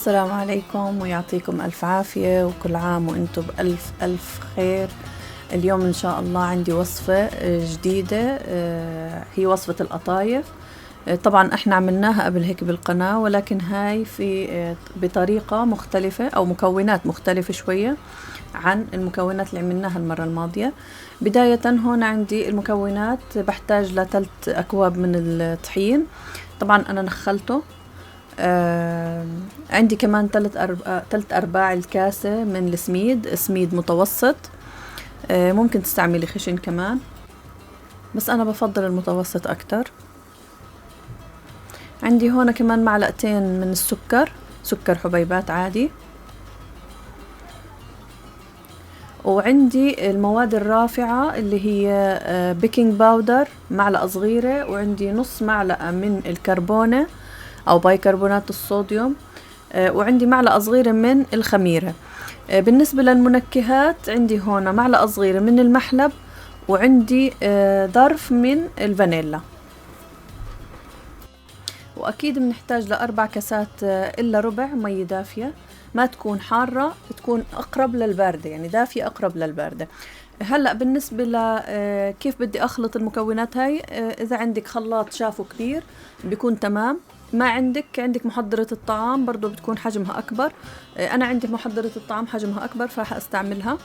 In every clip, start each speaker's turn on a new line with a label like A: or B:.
A: السلام عليكم ويعطيكم ألف عافية وكل عام وأنتم بألف ألف خير. اليوم إن شاء الله عندي وصفة جديدة، هي وصفة القطايف. طبعا احنا عملناها قبل هيك بالقناة، ولكن هاي في بطريقة مختلفة أو مكونات مختلفة شوية عن المكونات اللي عملناها المرة الماضية. بداية هون عندي المكونات، بحتاج ل3 أكواب من الطحين. طبعا أنا نخلته. عندي كمان 3/4 الكاسة من سميد متوسط. ممكن تستعملي خشن كمان، بس أنا بفضل المتوسط أكتر. عندي هون كمان 2 معلقة من سكر حبيبات عادي. وعندي المواد الرافعة اللي هي بيكنج باودر معلقة صغيرة، وعندي نص معلقة من الكربونة أو بايكربونات الصوديوم، وعندي معلقة صغيرة من الخميرة. بالنسبة للمنكهات عندي هون معلقة صغيرة من المحلب، وعندي ظرف من الفانيلا. وأكيد بنحتاج ل4 كاسات إلا ربع مية دافية، ما تكون حارة، تكون أقرب للباردة، يعني دافية أقرب للباردة. هلأ بالنسبة كيف بدي أخلط المكونات هاي، إذا عندك خلاط شافه كبير بيكون تمام. ما عندك محضرة الطعام برضو بتكون حجمها أكبر. أنا عندي محضرة الطعام حجمها أكبر فراح أستعملها.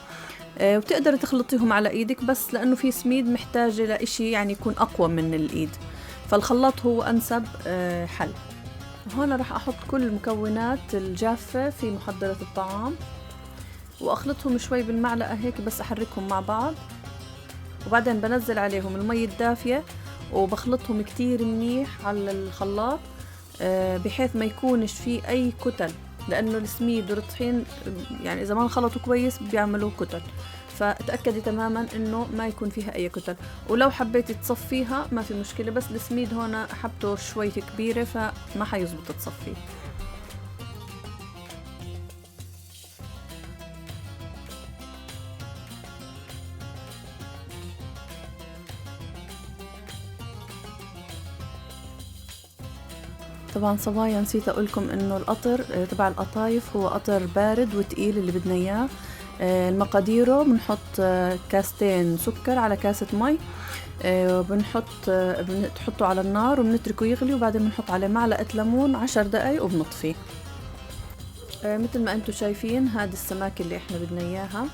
A: وبتقدر تخلطيهم على إيدك، بس لأنه في سميد محتاجة لإشي يعني يكون أقوى من الإيد، فالخلاط هو أنسب حل. هون راح أحط كل المكونات الجافة في محضرة الطعام، وأخلطهم شوي بالمعلقة هيك، بس أحركهم مع بعض، وبعدين بنزل عليهم المي الدافية وبخلطهم كتير منيح على الخلاط، بحيث ما يكونش فيه أي كتل، لأنه السميد والطحين يعني إذا ما انخلطوا كويس بيعملوا كتل. فتأكدي تماما إنه ما يكون فيها أي كتل. ولو حبيتي تصفيها ما في مشكلة، بس السميد هون حبته شوي كبيرة فما حيزبط تصفيه. طبعا صبايا نسيت اقولكم انه القطر تبع القطايف هو قطر بارد وتقيل اللي بدنا اياه. المقاديره بنحط 2 كاستين سكر على كاسة مي، بنحطه على النار وبنتركه يغلي، وبعدين بنحط عليه معلقة ليمون 10 دقايق وبنطفيه. مثل ما انتم شايفين هذه السماكة اللي احنا بدنا اياها.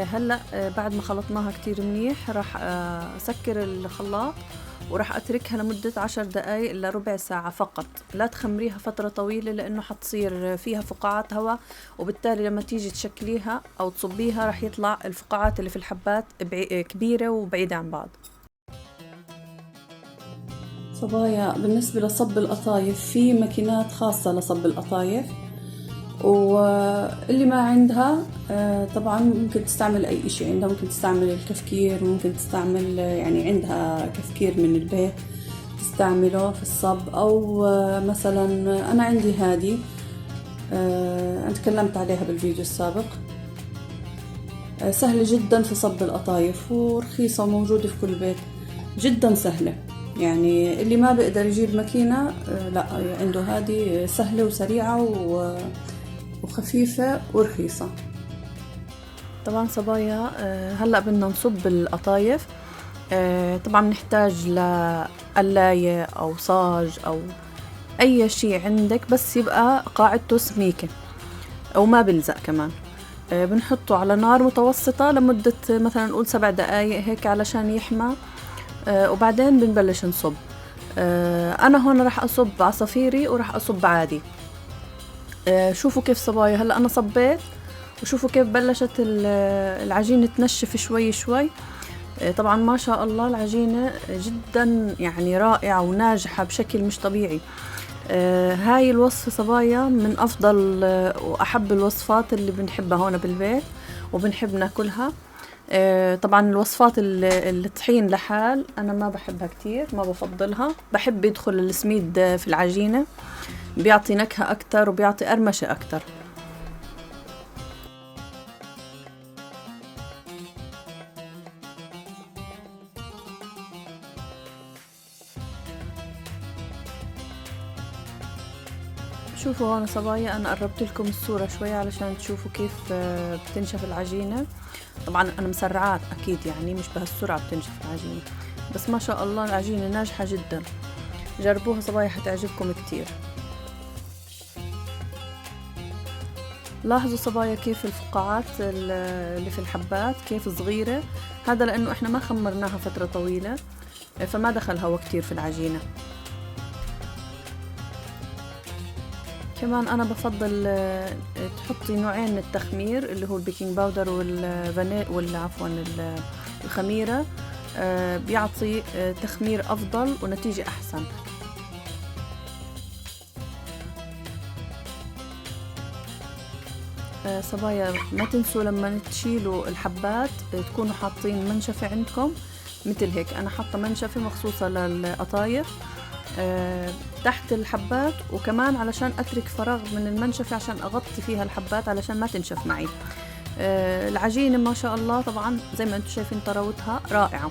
A: هلأ بعد ما خلطناها كتير منيح راح اسكر الخلاط، وراح اتركها لمدة 10 دقايق إلا ربع ساعة فقط. لا تخمريها فترة طويلة لانه حتصير فيها فقاعات هواء، وبالتالي لما تيجي تشكليها او تصبيها راح يطلع الفقاعات اللي في الحبات كبيرة وبعيدة عن بعض. صبايا بالنسبة لصب القطايف في ماكينات خاصة لصب القطايف، واللي ما عندها طبعا ممكن تستعمل اي اشي عندها. ممكن تستعمل الكفكير، ممكن تستعمل يعني عندها كفكير من البيت تستعمله في الصب، او مثلا انا عندي هذه انا تكلمت عليها بالفيديو السابق. سهلة جدا في صب القطايف ورخيصة وموجودة في كل بيت، جدا سهلة. يعني اللي ما بيقدر يجيب ماكينة لا، عنده هذه سهلة وسريعة وخفيفة ورخيصة. طبعا صبايا هلأ بدنا نصب القطايف. طبعا نحتاج لقلاية أو صاج أو أي شيء عندك، بس يبقى قاعدته سميكة وما بلزق كمان. بنحطه على نار متوسطة لمدة مثلا نقول 7 دقايق هيك علشان يحمى. وبعدين بنبلش نصب. أنا هون راح أصب عصافيري وراح أصب عادي. شوفوا كيف صبايا هلأ أنا صبيت، وشوفوا كيف بلشت العجينة تنشف شوي شوي. طبعا ما شاء الله العجينة جدا يعني رائعة وناجحة بشكل مش طبيعي. هاي الوصفة صبايا من أفضل وأحب الوصفات اللي بنحبها هون بالبيت وبنحب ناكلها. طبعا الوصفات الطحين لحال أنا ما بحبها كتير، ما بفضلها. بحب يدخل السميد في العجينة، بيعطي نكهة أكتر وبيعطي قرمشة أكتر. شوفوا هون صبايا أنا قربت لكم الصورة شوي علشان تشوفوا كيف بتنشف العجينة. طبعا أنا مسرعات أكيد، يعني مش بهالسرعة بتنشف العجينة، بس ما شاء الله العجينة ناجحة جدا. جربوها صبايا حتعجبكم كتير. لاحظوا صبايا كيف الفقاعات اللي في الحبات كيف صغيرة، هذا لأنه إحنا ما خمرناها فترة طويلة فما دخل هوا كتير في العجينة. كمان أنا بفضل تحطي نوعين من التخمير اللي هو البيكنج باودر عفوا الخميرة، بيعطي تخمير أفضل ونتيجة أحسن. صبايا ما تنسوا لما تشيلوا الحبات تكونوا حاطين منشفة عندكم مثل هيك. أنا حاطة منشفة مخصوصة للقطايف تحت الحبات، وكمان علشان أترك فراغ من المنشفة عشان أغطي فيها الحبات علشان ما تنشف معي. العجينة ما شاء الله طبعا زي ما انتم شايفين طراوتها رائعة.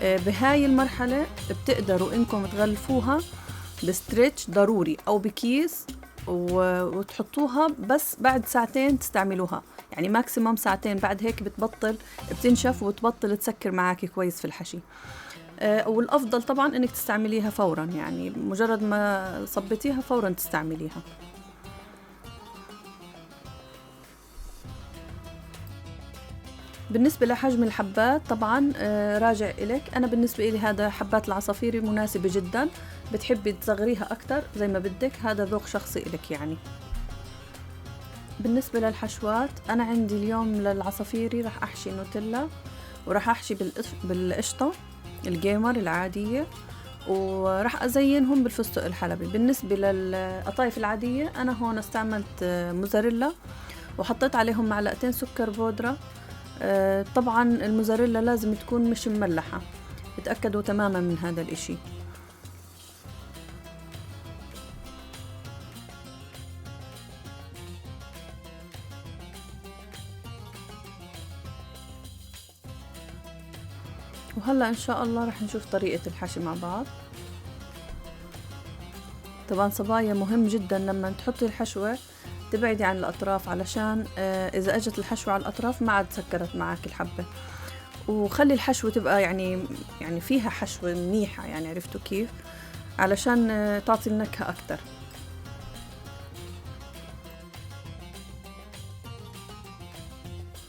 A: بهاي المرحلة بتقدروا انكم تغلفوها بستريتش ضروري او بكيس وتحطوها، بس بعد ساعتين تستعملوها، يعني ماكسيموم ساعتين، بعد هيك بتنشف وتبطل تسكر معاكي كويس في الحشي. والأفضل طبعا إنك تستعمليها فورا، يعني مجرد ما صبتيها فورا تستعمليها. بالنسبة لحجم الحبات طبعا راجع إلك. أنا بالنسبة إلي هذا حبات العصافيري مناسبة جدا، بتحبي تصغريها أكتر زي ما بدك، هذا ذوق شخصي إلك يعني. بالنسبة للحشوات أنا عندي اليوم للعصافيري راح أحشي نوتيلا، وراح أحشي بالقشطة الجيمر العادية، وراح أزينهم بالفستق الحلبي. بالنسبة للقطايف العادية أنا هون استعملت موزاريلا وحطيت عليهم معلقتين سكر بودرة. طبعا الموزاريلا لازم تكون مش مملحة، اتأكدوا تماما من هذا الاشي. وهلأ إن شاء الله رح نشوف طريقة الحشي مع بعض. طبعا صبايا مهم جدا لما تحطي الحشوة تبعدي عن الأطراف، علشان إذا أجت الحشوة على الأطراف ما عاد سكرت معك الحبة. وخلي الحشوة تبقى يعني فيها حشوة منيحة، يعني عرفتوا كيف، علشان تعطي النكهة أكتر.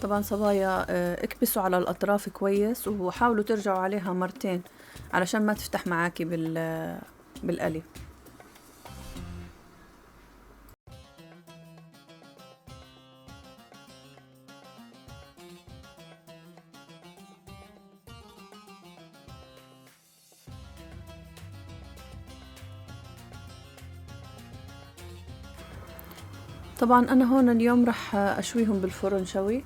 A: طبعا صبايا اكبسوا على الأطراف كويس وحاولوا ترجعوا عليها مرتين علشان ما تفتح معاكي بالقلي. طبعا أنا هون اليوم رح أشويهم بالفرن شوي.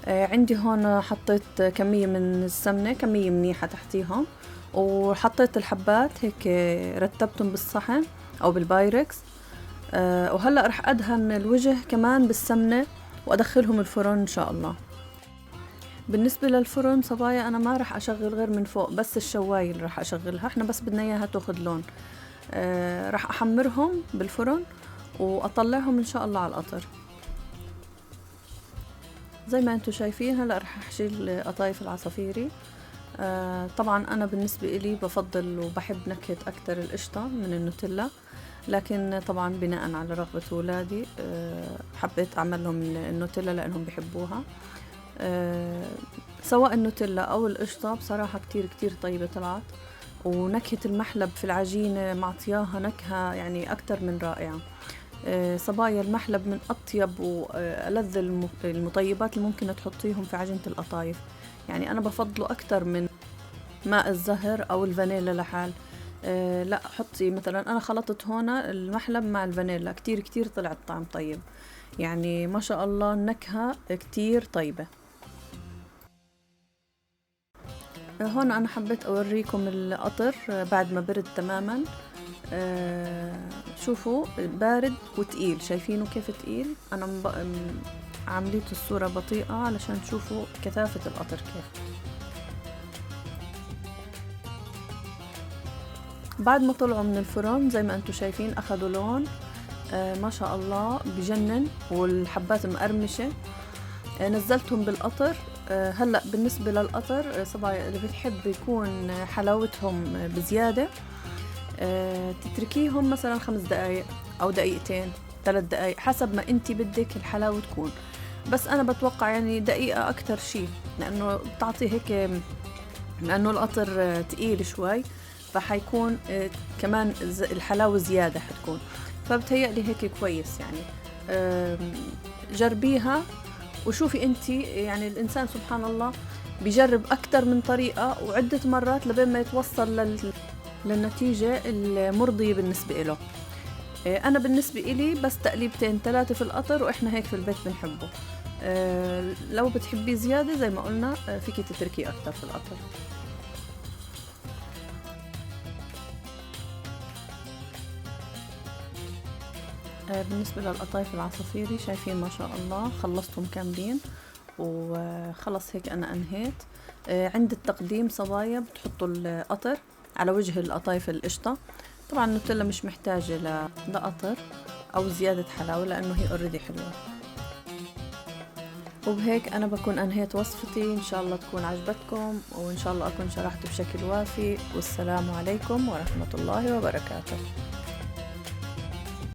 A: عندي هون حطيت كمية من السمنة، كمية منيحة تحتيهم، وحطيت الحبات هيك رتبتهم بالصحن أو بالبايركس. وهلأ رح أدهن الوجه كمان بالسمنة وأدخلهم الفرن إن شاء الله. بالنسبة للفرن صبايا أنا ما رح أشغل غير من فوق، بس الشواية اللي رح أشغلها، إحنا بس بدنا إياها تاخد لون. رح أحمرهم بالفرن وأطلعهم إن شاء الله على القطر زي ما انتم شايفين. هلأ رح أحشي القطايف العصافيري. طبعا أنا بالنسبة إلي بفضل وبحب نكهة أكتر القشطة من النوتيلا، لكن طبعا بناء على رغبة أولادي حبيت أعمل لهم النوتيلا لأنهم بيحبوها. سواء النوتيلا أو القشطة بصراحة كتير كتير طيبة طلعت، ونكهة المحلب في العجينة معطياها نكهة يعني أكتر من رائعة. صبايا المحلب من أطيب وألذ المطيبات اللي ممكن تحطيهم في عجينة القطايف، يعني أنا بفضله أكتر من ماء الزهر أو الفانيلا لحال. لا حطي مثلا، أنا خلطت هنا المحلب مع الفانيلا كتير كتير طلع الطعم طيب، يعني ما شاء الله النكهة كتير طيبة. هون أنا حبيت أوريكم القطر بعد ما برد تماما. شوفوا بارد وتقيل، شايفينه كيف تقيل. أنا عمليت الصورة بطيئة علشان تشوفوا كثافة القطر كيف. بعد ما طلعوا من الفرن زي ما انتم شايفين أخذوا لون ما شاء الله بجنن، والحبات مقرمشة. نزلتهم بالقطر. هلأ بالنسبة للقطر صبايا اللي بتحب يكون حلاوتهم بزيادة، تتركيهم مثلا 5 دقايق أو دقيقتين 3 دقايق حسب ما انتي بدك الحلاوة تكون. بس أنا بتوقع يعني دقيقة أكتر شي، لأنه بتعطي هيك، لأنه القطر تقيل شوي، فحيكون كمان الحلاوة زيادة حتكون، فبتهيألي هيك كويس يعني. جربيها وشوفي انتي، يعني الإنسان سبحان الله بيجرب أكتر من طريقة وعدة مرات لبين ما يتوصل للنتيجة المرضية بالنسبة له. أنا بالنسبة إلي بس تقليبتين 3 في القطر، وإحنا هيك في البيت بنحبه. لو بتحبي زيادة زي ما قلنا فيكي تتركي أكتر في القطر. بالنسبة للقطايف العصافيري شايفين ما شاء الله خلصتهم كاملين، وخلص هيك أنا أنهيت. عند التقديم صبايا بتحطوا القطر على وجه القطايف القشطة. طبعا النوتيلا مش محتاجة لقطر أو زيادة حلاوة لأنه هي اوريدي حلوة. وبهيك أنا بكون أنهيت وصفتي، إن شاء الله تكون عجبتكم، وإن شاء الله أكون شرحت بشكل وافي. والسلام عليكم ورحمة الله وبركاته.